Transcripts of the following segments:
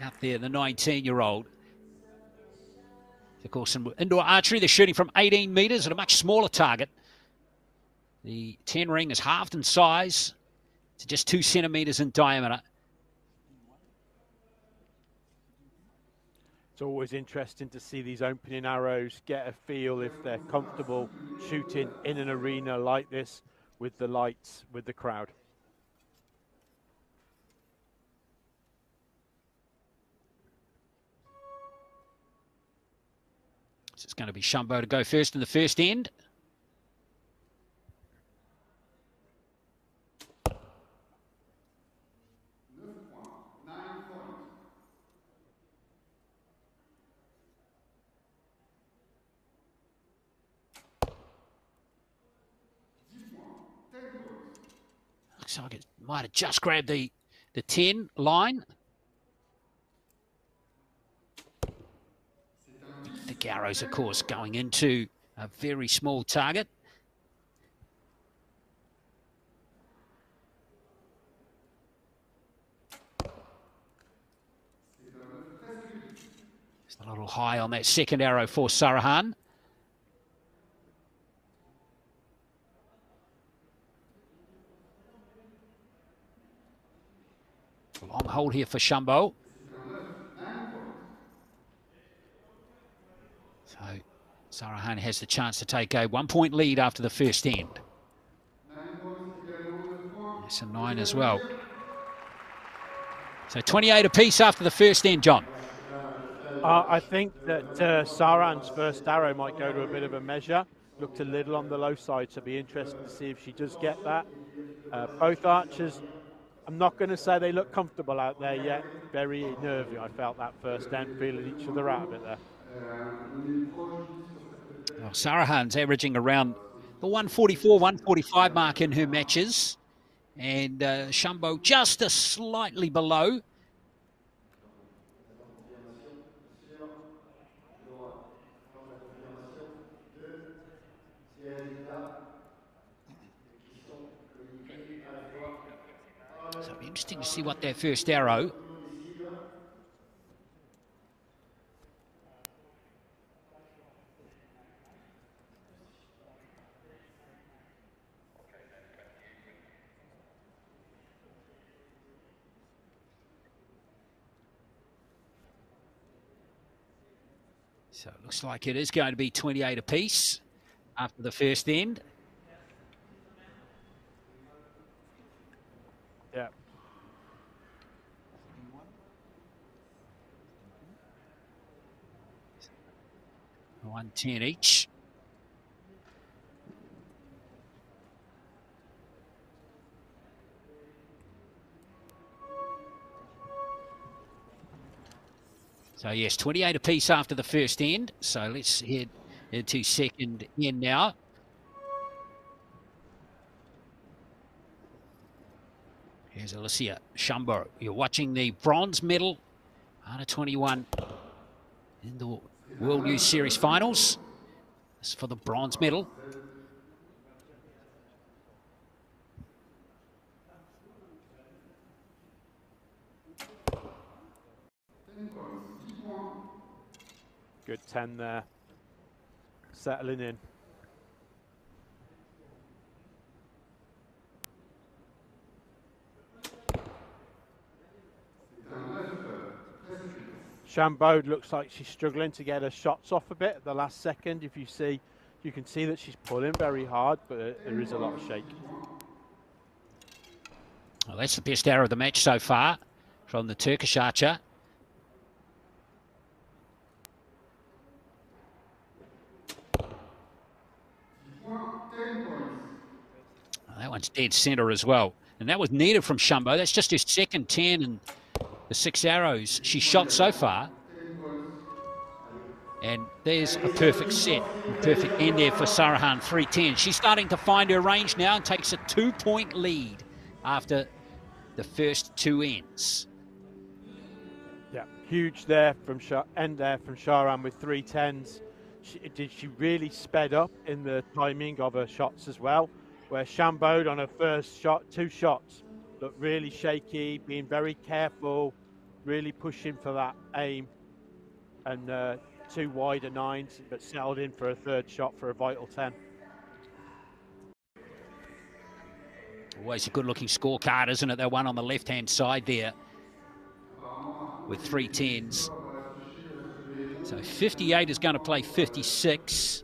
out there, the 19-year-old. Of course, in indoor archery, they're shooting from 18 metres at a much smaller target. The 10 ring is halved in size to just 2 centimetres in diameter. It's always interesting to see these opening arrows, get a feel if they're comfortable shooting in an arena like this with the lights, with the crowd. So it's going to be Chambraud to go first in the first end. Looks like it might have just grabbed the 10 line. The arrows, of course, going into a very small target. Just a little high on that second arrow for Sarihan. Long hold here for Chambraud. So Sarihan has the chance to take a 1-point lead after the first end. That's a 9 as well. So 28 apiece after the first end, John. I think that Sarihan's first arrow might go to a bit of a measure. Looked a little on the low side, so be interested to see if she does get that. Both archers, I'm not going to say they look comfortable out there yet. Very nervy, I felt that first end, feeling each other out a bit there. Well, Sarihan's averaging around the 144, 145 mark in her matches. And Chambraud just a slightly below. So it'll be interesting to see what their first arrow. So it looks like it is going to be 28 apiece after the first end. Yeah. $110 each. So yes, 28 apiece after the first end. So let's head into second end now. Here's Alyssia Chambraud. You're watching the bronze medal under 21 in the World Youth Series finals. This is for the bronze medal. Good 10 there, settling in. Chambraud looks like she's struggling to get her shots off a bit at the last second. If you see, you can see that she's pulling very hard, but there is a lot of shake. Well, that's the best arrow of the match so far from the Turkish archer. That one's dead centre as well. And that was needed from Chambraud. That's just her second 10 and the 6 arrows she shot so far. And there's a perfect set, a perfect end there for Sarihan, 310. She's starting to find her range now and takes a 2-point lead after the first 2 ends. Yeah, huge there from Sarihan with 310s. She really sped up in the timing of her shots as well, where Chambraud on her first shot, 2 shots, looked really shaky, being very careful really pushing for that aim, and 2 wider 9s, but settled in for a third shot for a vital 10. Always a good-looking scorecard, isn't it? That one on the left-hand side there with 3 10s. So 58 is going to play 56.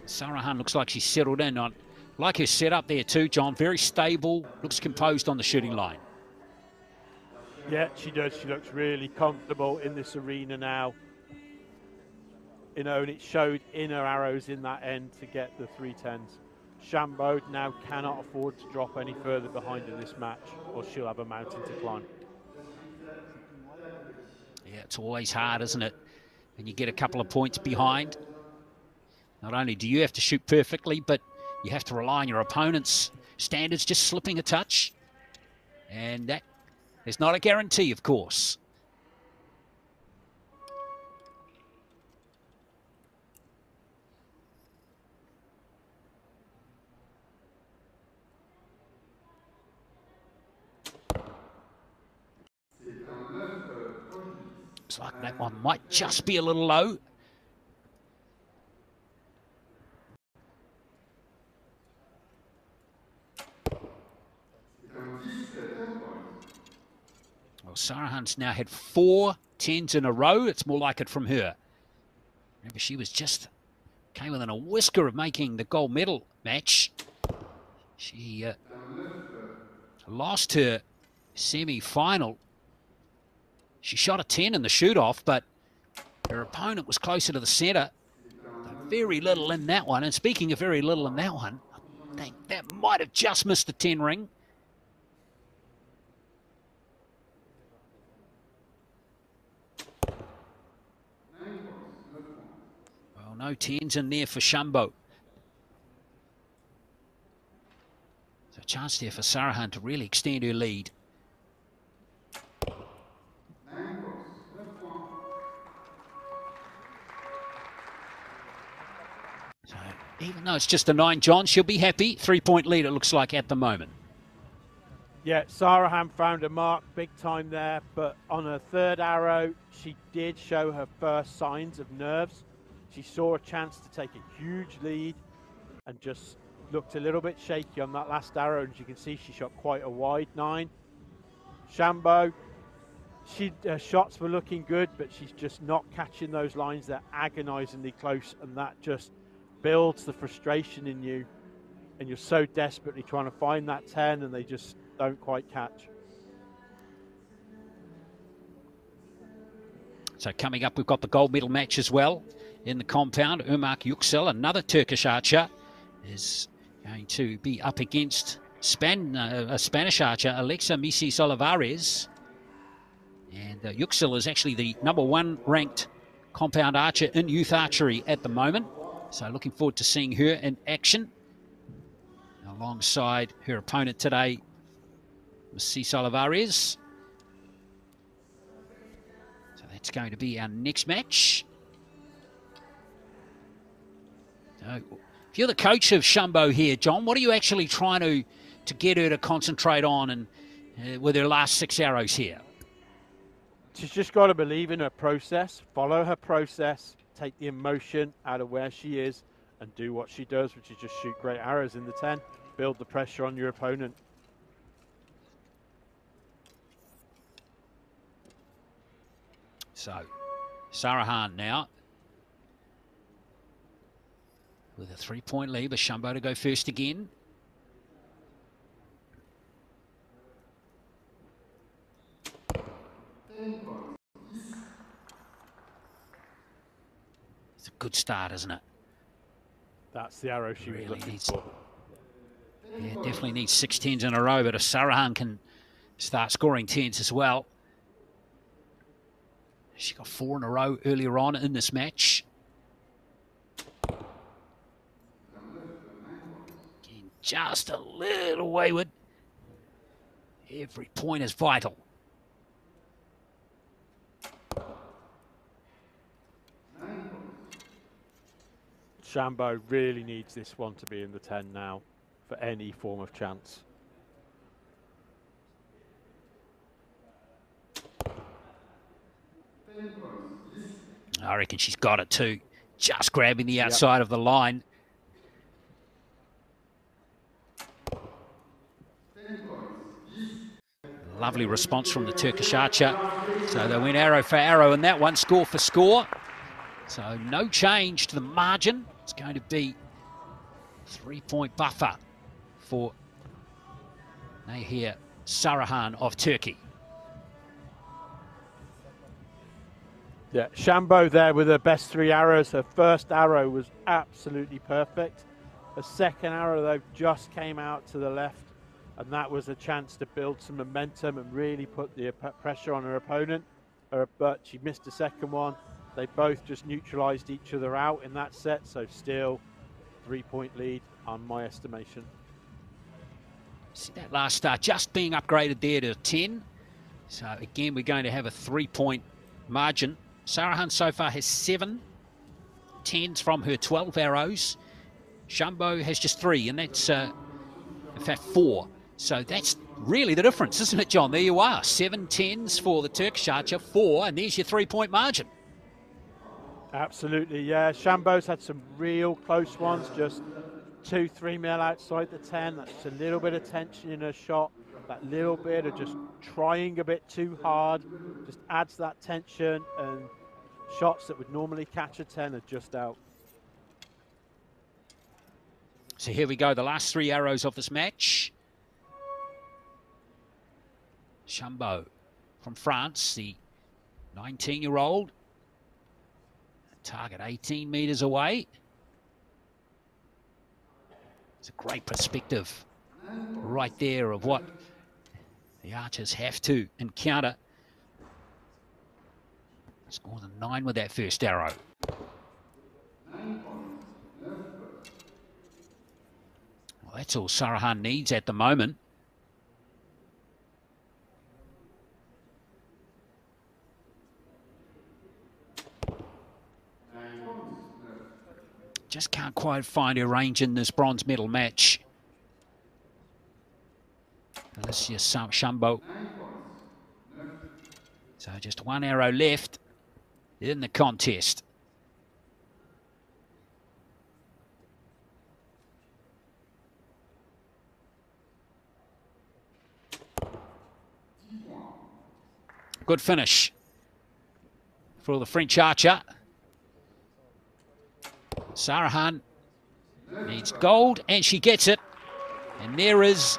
Sarihan looks like she's settled in on, like her setup there too, John. Very stable, looks composed on the shooting line. Yeah, she does. She looks really comfortable in this arena now. You know, and it showed in her arrows in that end to get the 3 10s. Chambraud now cannot afford to drop any further behind in this match, or she'll have a mountain to climb. Yeah, it's always hard, isn't it? When you get a couple of points behind. Not only do you have to shoot perfectly, but you have to rely on your opponent's standards just slipping a touch. And that is not a guarantee, of course. Looks like that one might just be a little low. Well, Sarihan's now had 4 10s in a row. It's more like it from her. Remember, she was just came within a whisker of making the gold medal match. She lost her semi-final. She shot a 10 in the shoot-off, but her opponent was closer to the centre. Very little in that one. And speaking of very little in that one, I think that might have just missed the 10 ring. Well, no 10s in there for Chambraud. So a chance there for Sarihan to really extend her lead. So even though it's just a 9, John, she'll be happy. 3-point lead, it looks like, at the moment. Yeah, Sarihan found a mark big time there, but on her third arrow, she did show her first signs of nerves. She saw a chance to take a huge lead and just looked a little bit shaky on that last arrow, and you can see she shot quite a wide 9. Chambraud, her shots were looking good, but she's just not catching those lines. They're agonizingly close, and that just builds the frustration in you, and you're so desperately trying to find that 10, and they just don't quite catch. So coming up, we've got the gold medal match as well in the compound. Irmak Yüksel, another Turkish archer, is going to be up against a Spanish archer, Alyssia Chambraud. And Yüksel is actually the #1 ranked compound archer in youth archery at the moment. So looking forward to seeing her in action alongside her opponent today, Alyssia Chambraud. So that's going to be our next match. So if you're the coach of Chambraud here, John, what are you actually trying to get her to concentrate on and with her last 6 arrows here? She's just got to believe in her process, follow her process, take the emotion out of where she is, and do what she does, which is just shoot great arrows in the 10, build the pressure on your opponent. So, Sarihan now with a 3-point lead, but Chambraud to go first again. It's a good start, isn't it? That's the arrow she was looking for. Yeah, definitely needs 6 10s in a row, but if Sarihan can start scoring 10s as well. She got 4 in a row earlier on in this match. Again, just a little wayward. Every point is vital. Chambraud really needs this one to be in the 10 now for any form of chance. I reckon she's got it too. Just grabbing the outside of the line. Lovely response from the Turkish archer. So they went arrow for arrow in that one, score for score. So no change to the margin. It's going to be 3-point buffer for Nehir Sarihan of Turkey. Yeah, Chambraud there with her best 3 arrows. Her first arrow was absolutely perfect. Her second arrow, though, just came out to the left, and that was a chance to build some momentum and really put the pressure on her opponent. But she missed the second one. They both just neutralised each other out in that set, so still 3-point lead on my estimation. See that last start just being upgraded there to 10. So again, we're going to have a 3-point margin. Sarihan so far has 7 10s from her 12 arrows. Chambraud has just 3, and that's in fact 4. So that's really the difference, isn't it, John? There you are, 7 10s for the Turkish archer, 4, and there's your 3-point margin. Absolutely, yeah. Chambraud's had some real close ones, just 2-3 mil outside the 10. That's a little bit of tension in her shot. That little bit of just trying a bit too hard just adds that tension, and shots that would normally catch a 10 are just out. So here we go, the last 3 arrows of this match. Chambraud from France, the 19-year-old. Target 18 metres away. It's a great perspective right there of what the archers have to encounter. It's more than 9 with that first arrow. Well, that's all Sarihan needs at the moment. Just can't quite find her range in this bronze medal match. Alyssia Chambraud. So just 1 arrow left in the contest. Good finish for the French archer. Sarihan needs gold, and she gets it. And there is